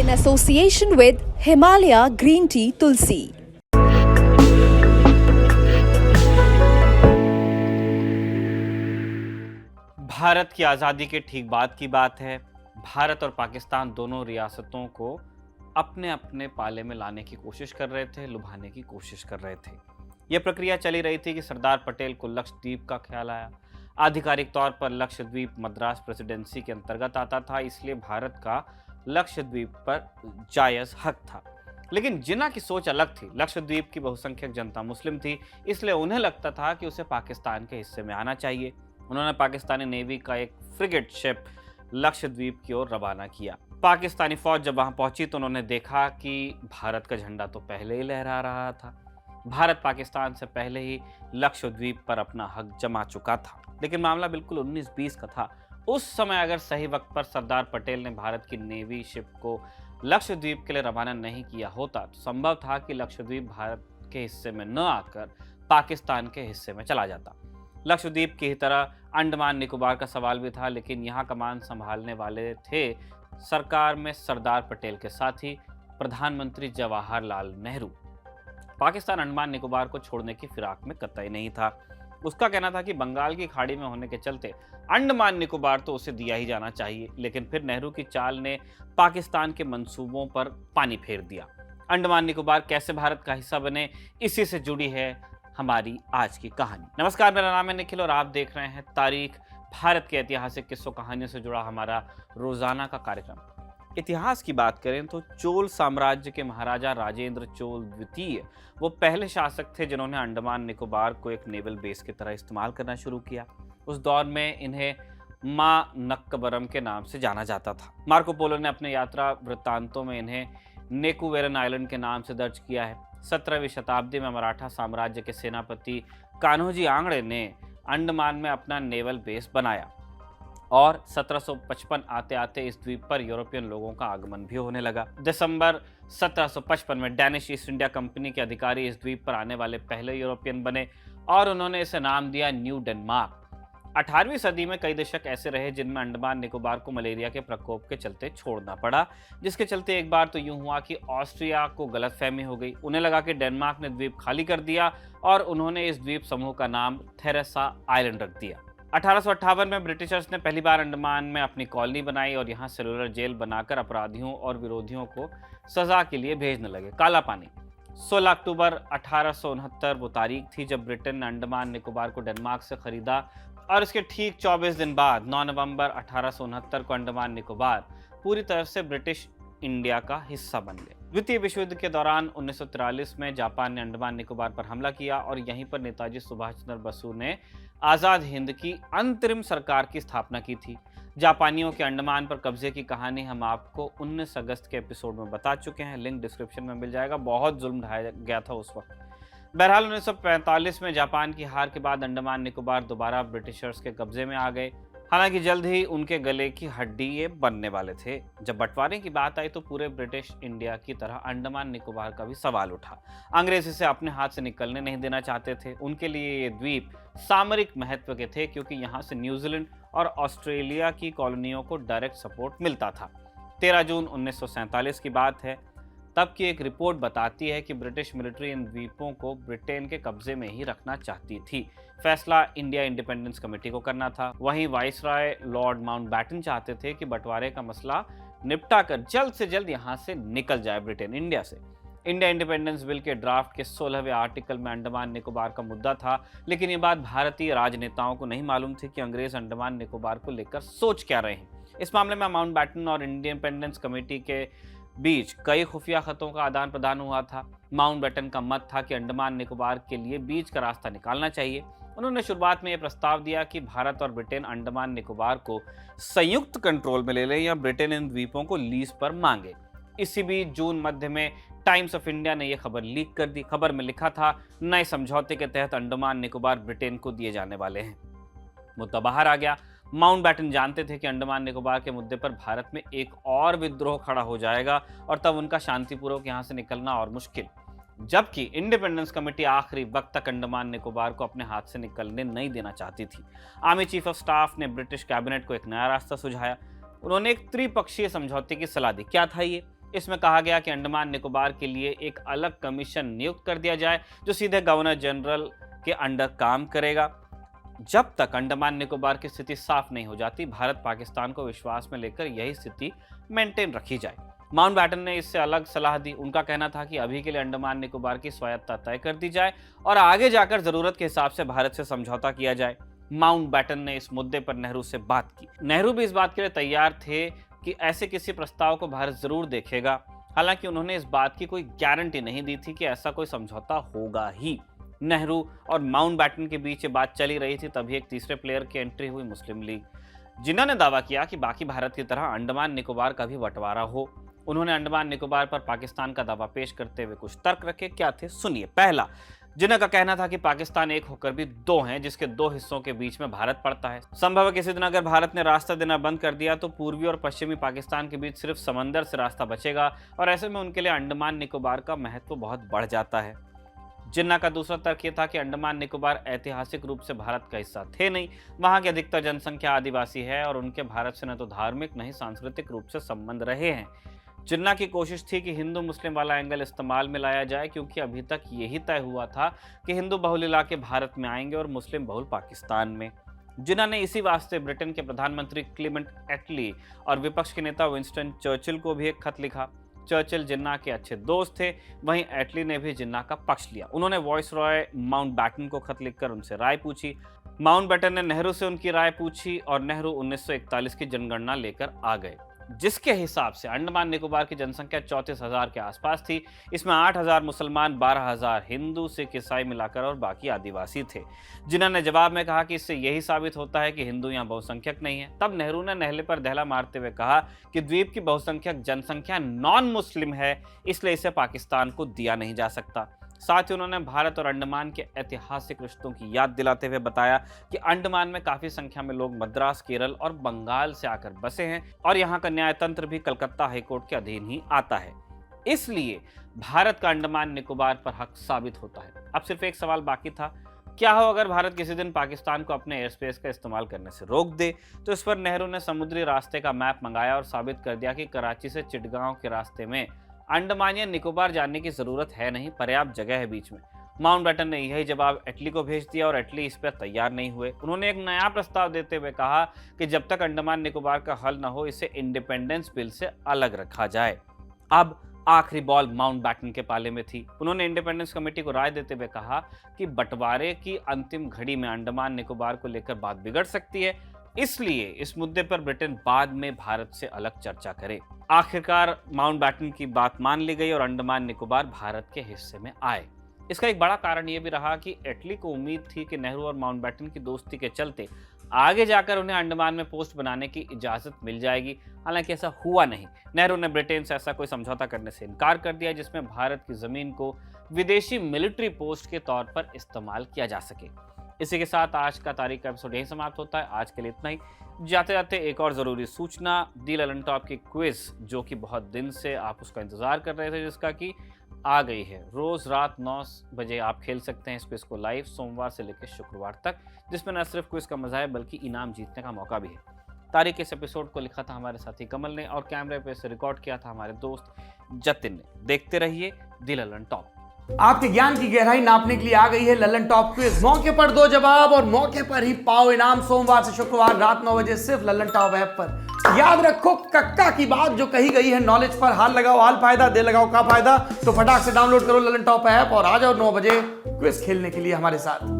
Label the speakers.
Speaker 1: in association with Himalaya Green Tea Tulsi.
Speaker 2: Bharat की आज़ादी के ठीक बाद की बात है। भारत और पाकिस्तान दोनों रियासतों को अपने अपने पाले में लाने की कोशिश कर रहे थे, लुभाने की कोशिश कर रहे थे। यह प्रक्रिया चली रही थी कि सरदार पटेल को लक्षद्वीप का ख्याल आया। आधिकारिक तौर पर लक्षद्वीप मद्रास प्रेसिडेंसी के अंतर्गत आता था, इसलिए भारत का लक्षद्वीप पर जायज हक था। लेकिन जिन्ना की सोच अलग थी। लक्षद्वीप की बहुसंख्यक जनता मुस्लिम थी, इसलिए उन्हें लगता था कि उसे पाकिस्तान के हिस्से में आना चाहिए। उन्होंने पाकिस्तानी नेवी का एक फ्रिगेट शिप लक्षद्वीप की ओर रवाना किया। पाकिस्तानी फौज जब वहां पहुंची तो उन्होंने देखा कि भारत का झंडा तो पहले ही लहरा रहा था। भारत पाकिस्तान से पहले ही लक्षद्वीप पर अपना हक जमा चुका था। लेकिन मामला बिल्कुल 1920 का था। उस समय अगर सही वक्त पर सरदार पटेल ने भारत की नेवी शिप को लक्षद्वीप के लिए रवाना नहीं किया होता तो संभव था कि लक्षद्वीप भारत के हिस्से में न आकर पाकिस्तान के हिस्से में चला जाता। लक्षद्वीप की ही तरह अंडमान निकोबार का सवाल भी था, लेकिन यहाँ कमान संभालने वाले थे सरकार में सरदार पटेल के साथी प्रधानमंत्री जवाहरलाल नेहरू। पाकिस्तान अंडमान निकोबार को छोड़ने की फिराक में कतई नहीं था। उसका कहना था कि बंगाल की खाड़ी में होने के चलते अंडमान निकोबार तो उसे दिया ही जाना चाहिए। लेकिन फिर नेहरू की चाल ने पाकिस्तान के मंसूबों पर पानी फेर दिया। अंडमान निकोबार कैसे भारत का हिस्सा बने, इसी से जुड़ी है हमारी आज की कहानी। नमस्कार, मेरा नाम है निखिल और आप देख रहे हैं तारीख, भारत के ऐतिहासिक किस्सों कहानियों से जुड़ा हमारा रोजाना का कार्यक्रम। इतिहास की बात करें तो चोल साम्राज्य के महाराजा राजेंद्र चोल द्वितीय वो पहले शासक थे जिन्होंने अंडमान निकोबार को एक नेवल बेस की तरह इस्तेमाल करना शुरू किया। उस दौर में इन्हें माँ नक्कबरम के नाम से जाना जाता था। मार्को पोलो ने अपने यात्रा वृत्तांतों में इन्हें नेकुवेरन आइलैंड के नाम से दर्ज किया है। 17वीं शताब्दी में मराठा साम्राज्य के सेनापति कान्होजी आंगड़े ने अंडमान में अपना नेवल बेस बनाया और 1755 आते आते इस द्वीप पर यूरोपियन लोगों का आगमन भी होने लगा। दिसंबर 1755 में डैनिश ईस्ट इंडिया कंपनी के अधिकारी इस द्वीप पर आने वाले पहले यूरोपियन बने और उन्होंने इसे नाम दिया न्यू डेनमार्क। 18वीं सदी में कई दशक ऐसे रहे जिनमें अंडमान निकोबार को मलेरिया के प्रकोप के चलते छोड़ना पड़ा, जिसके चलते एक बार तो यूं हुआ कि ऑस्ट्रिया को गलतफहमी हो गई। उन्हें लगा कि डेनमार्क ने द्वीप खाली कर दिया और उन्होंने इस द्वीप समूह का नाम थेरेसा आइलैंड रख दिया। 1858 में ब्रिटिशर्स ने पहली बार अंडमान में अपनी कॉलोनी बनाई और यहाँ सेलुलर जेल बनाकर अपराधियों और विरोधियों को सजा के लिए भेजने लगे। काला पानी 16 अक्टूबर 1869 वो तारीख थी जब ब्रिटेन ने अंडमान निकोबार को डेनमार्क से खरीदा और इसके ठीक 24 दिन बाद 9 नवंबर 1869 को अंडमान निकोबार पूरी तरह से ब्रिटिश इंडिया का हिस्सा बन गए। द्वितीय विश्व युद्ध के दौरान 1943 में जापान ने अंडमान निकोबार पर हमला किया और यहीं पर नेताजी सुभाष चंद्र बसु ने आज़ाद हिंद की अंतरिम सरकार की स्थापना की थी। जापानियों के अंडमान पर कब्जे की कहानी हम आपको 19 अगस्त के एपिसोड में बता चुके हैं, लिंक डिस्क्रिप्शन में मिल जाएगा। बहुत जुल्म ढाया गया था उस वक्त। बहरहाल 1945 में जापान की हार के बाद अंडमान निकोबार दोबारा ब्रिटिशर्स के कब्जे में आ गए। हालांकि जल्द ही उनके गले की हड्डी ये बनने वाले थे। जब बंटवारे की बात आई तो पूरे ब्रिटिश इंडिया की तरह अंडमान निकोबार का भी सवाल उठा। अंग्रेज इसे अपने हाथ से निकलने नहीं देना चाहते थे। उनके लिए ये द्वीप सामरिक महत्व के थे क्योंकि यहाँ से न्यूजीलैंड और ऑस्ट्रेलिया की कॉलोनियों को डायरेक्ट सपोर्ट मिलता था। 13 जून 1947 की बात है। तब की एक रिपोर्ट बताती है कि ब्रिटिश मिलिट्री इन द्वीपों को ब्रिटेन के कब्जे में ही रखना चाहती थी। फैसला इंडिया इंडिपेंडेंस कमेटी को करना था। वहीं वाइसराय लॉर्ड माउंटबैटन चाहते थे कि बंटवारे का मसला निपटा कर जल्द से जल्द यहाँ से निकल जाए ब्रिटेन इंडिया से। इंडिया इंडिपेंडेंस बिल के ड्राफ्ट के 16वें आर्टिकल में अंडमान निकोबार का मुद्दा था, लेकिन ये बात भारतीय राजनेताओं को नहीं मालूम थी कि अंग्रेज अंडमान निकोबार को लेकर सोच क्या रहे हैं। इस मामले में माउंटबैटन और इंडिपेंडेंस कमेटी के बीच कई खुफिया खतों का आदान प्रदान हुआ था। माउंटबैटन का मत था कि अंडमान निकोबार के लिए बीच का रास्ता निकालना चाहिए। उन्होंने शुरुआत में यह प्रस्ताव दिया कि भारत और ब्रिटेन अंडमान निकोबार को संयुक्त कंट्रोल में ले लें या ब्रिटेन इन द्वीपों को लीज पर मांगे। इसी बीच जून मध्य में टाइम्स ऑफ इंडिया ने यह खबर लीक कर दी। खबर में लिखा था, नए समझौते के तहत अंडमान निकोबार ब्रिटेन को दिए जाने वाले हैं। मुद्दा बाहर आ गया। माउंटबैटन जानते थे कि अंडमान निकोबार के मुद्दे पर भारत में एक और विद्रोह खड़ा हो जाएगा और तब उनका शांतिपूर्वक यहां से निकलना और मुश्किल। जबकि इंडिपेंडेंस कमेटी आखिरी वक्त तक अंडमान निकोबार को अपने हाथ से निकलने नहीं देना चाहती थी। आर्मी चीफ ऑफ स्टाफ ने ब्रिटिश कैबिनेट को एक नया रास्ता सुझाया। उन्होंने एक त्रिपक्षीय समझौते की सलाह दी। क्या था ये? इसमें कहा गया कि अंडमान निकोबार के लिए एक अलग कमीशन नियुक्त कर दिया जाए जो सीधे गवर्नर जनरल के अंडर काम करेगा। जब तक अंडमान निकोबार की स्थिति साफ नहीं हो जाती, भारत पाकिस्तान को विश्वास में लेकर यही स्थिति मेंटेन रखी जाए। माउंटबैटन ने इससे अलग सलाह दी। उनका कहना था कि अभी के लिए अंडमान निकोबार की स्वायत्तता तय कर दी जाए और आगे जाकर जरूरत के हिसाब से भारत से समझौता किया जाए। माउंटबैटन ने इस मुद्दे पर नेहरू से बात की। नेहरू भी इस बात के लिए तैयार थे कि ऐसे किसी प्रस्ताव को भारत जरूर देखेगा। हालांकि उन्होंने इस बात की कोई गारंटी नहीं दी थी कि ऐसा कोई समझौता होगा ही। नेहरू और माउंटबैटन के बीच ये बात चली रही थी, तभी एक तीसरे प्लेयर की एंट्री हुई, मुस्लिम लीग, जिन्होंने दावा किया कि बाकी भारत की तरह अंडमान निकोबार का भी बंटवारा हो। उन्होंने अंडमान निकोबार पर पाकिस्तान का दावा पेश करते हुए कुछ तर्क रखे। क्या थे, सुनिए। पहला, जिन्ना का कहना था कि पाकिस्तान एक होकर भी दो हैं, जिसके दो हिस्सों के बीच में भारत पड़ता है। संभव है किसी दिन अगर भारत ने रास्ता देना बंद कर दिया तो पूर्वी और पश्चिमी पाकिस्तान के बीच सिर्फ समंदर से रास्ता बचेगा और ऐसे में उनके लिए अंडमान निकोबार का महत्व बहुत बढ़ जाता है। जिन्ना का दूसरा तर्क यह था कि अंडमान निकोबार ऐतिहासिक रूप से भारत का हिस्सा थे नहीं। वहां की अधिकतर जनसंख्या आदिवासी है और उनके भारत से न तो धार्मिक न ही सांस्कृतिक रूप से संबंध रहे हैं। जिन्ना की कोशिश थी कि हिंदू मुस्लिम वाला एंगल इस्तेमाल में लाया जाए, क्योंकि अभी तक यही तय हुआ था कि हिंदू बहुल इलाके भारत में आएंगे और मुस्लिम बहुल पाकिस्तान में। जिन्ना ने इसी वास्ते ब्रिटेन के प्रधानमंत्री क्लीमेंट एटली और विपक्ष के नेता विंस्टन चर्चिल को भी एक खत लिखा। चर्चिल जिन्ना के अच्छे दोस्त थे, वहीं एटली ने भी जिन्ना का पक्ष लिया। उन्होंने वॉइसरॉय माउंटबैटन को खत लिखकर उनसे राय पूछी। माउंटबैटन ने नेहरू से उनकी राय पूछी और नेहरू 1941 की जनगणना लेकर आ गए, जिसके हिसाब से अंडमान निकोबार की जनसंख्या 34,000 के आसपास थी। इसमें 8,000 मुसलमान, 12,000 हिंदू, सिख, ईसाई मिलाकर और बाकी आदिवासी थे। जिन्होंने जवाब में कहा कि इससे यही साबित होता है कि हिंदू यहाँ बहुसंख्यक नहीं है। तब नेहरू ने नहले पर दहला मारते हुए कहा कि द्वीप की बहुसंख्यक जनसंख्या नॉन मुस्लिम है, इसलिए इसे पाकिस्तान को दिया नहीं जा सकता। साथ ही उन्होंने भारत और अंडमान के ऐतिहासिक रिश्तों की याद दिलाते हुए बताया कि अंडमान में काफी संख्या में लोग मद्रास, केरल और बंगाल से आकर बसे हैं और यहाँ का न्यायतंत्र भी कलकत्ता हाईकोर्ट के अधीन ही आता है। इसलिए भारत का अंडमान निकोबार पर हक साबित होता है। अब सिर्फ एक सवाल बाकी था, क्या हो अगर भारत किसी दिन पाकिस्तान को अपने एयर स्पेस का इस्तेमाल करने से रोक दे? तो इस पर नेहरू ने समुद्री रास्ते का मैप मंगाया और साबित कर दिया कि कराची से चिटगांव के रास्ते में अंडमान या निकोबार जाने की जरूरत है नहीं, पर्याप्त जगह है बीच में। माउंटबैटन ने यही जवाब एटली को भेज दिया और एटली इस पर तैयार नहीं हुए। उन्होंने एक नया प्रस्ताव देते हुए कहा कि जब तक अंडमान निकोबार का हल न हो, इसे इंडिपेंडेंस बिल से अलग रखा जाए। अब आखिरी बॉल माउंटबैटन के पाले में थी। उन्होंने इंडिपेंडेंस कमेटी को राय देते हुए कहा कि बंटवारे की अंतिम घड़ी में अंडमान निकोबार को लेकर बात बिगड़ सकती है, इसलिए इस मुद्दे पर ब्रिटेन बाद में भारत से अलग चर्चा करे। आखिरकार माउंटबैटन की बात मान ली गई और अंडमान निकोबार भारत के हिस्से में आए। इसका एक बड़ा कारण यह भी रहा कि एटली को उम्मीद थी कि नेहरू और माउंटबैटन की दोस्ती के चलते आगे जाकर उन्हें अंडमान में पोस्ट बनाने की इजाजत मिल जाएगी। हालांकि ऐसा हुआ नहीं। नेहरू ने ब्रिटेन से ऐसा कोई समझौता करने से इनकार कर दिया जिसमें भारत की जमीन को विदेशी मिलिट्री पोस्ट के तौर पर इस्तेमाल किया जा सके। इसी के साथ आज का तारीख का एपिसोड यहीं समाप्त होता है। आज के लिए इतना ही। जाते जाते एक और ज़रूरी सूचना, दी ललन टॉप की क्विज, जो कि बहुत दिन से आप उसका इंतज़ार कर रहे थे, जिसका कि आ गई है। रोज़ रात 9 बजे आप खेल सकते हैं इस क्विज को लाइव, सोमवार से लेकर शुक्रवार तक, जिसमें न सिर्फ क्विज का मजा है बल्कि इनाम जीतने का मौका भी है। तारीख इस एपिसोड को लिखा था हमारे साथी कमल ने और कैमरे पे से रिकॉर्ड किया था हमारे दोस्त जतिन ने। देखते रहिए दी ललन टॉप।
Speaker 3: आपके ज्ञान की गहराई नापने के लिए आ गई है ललन टॉप क्विज। मौके पर दो जवाब और मौके पर ही पाओ इनाम। सोमवार से शुक्रवार रात 9 बजे सिर्फ ललन टॉप ऐप पर। याद रखो कक्का की बात जो कही गई है नॉलेज पर। हाल लगाओ हाल फायदा, दे लगाओ का फायदा। तो फटाक से डाउनलोड करो ललन टॉप ऐप और आ जाओ 9 बजे क्विज खेलने के लिए हमारे साथ।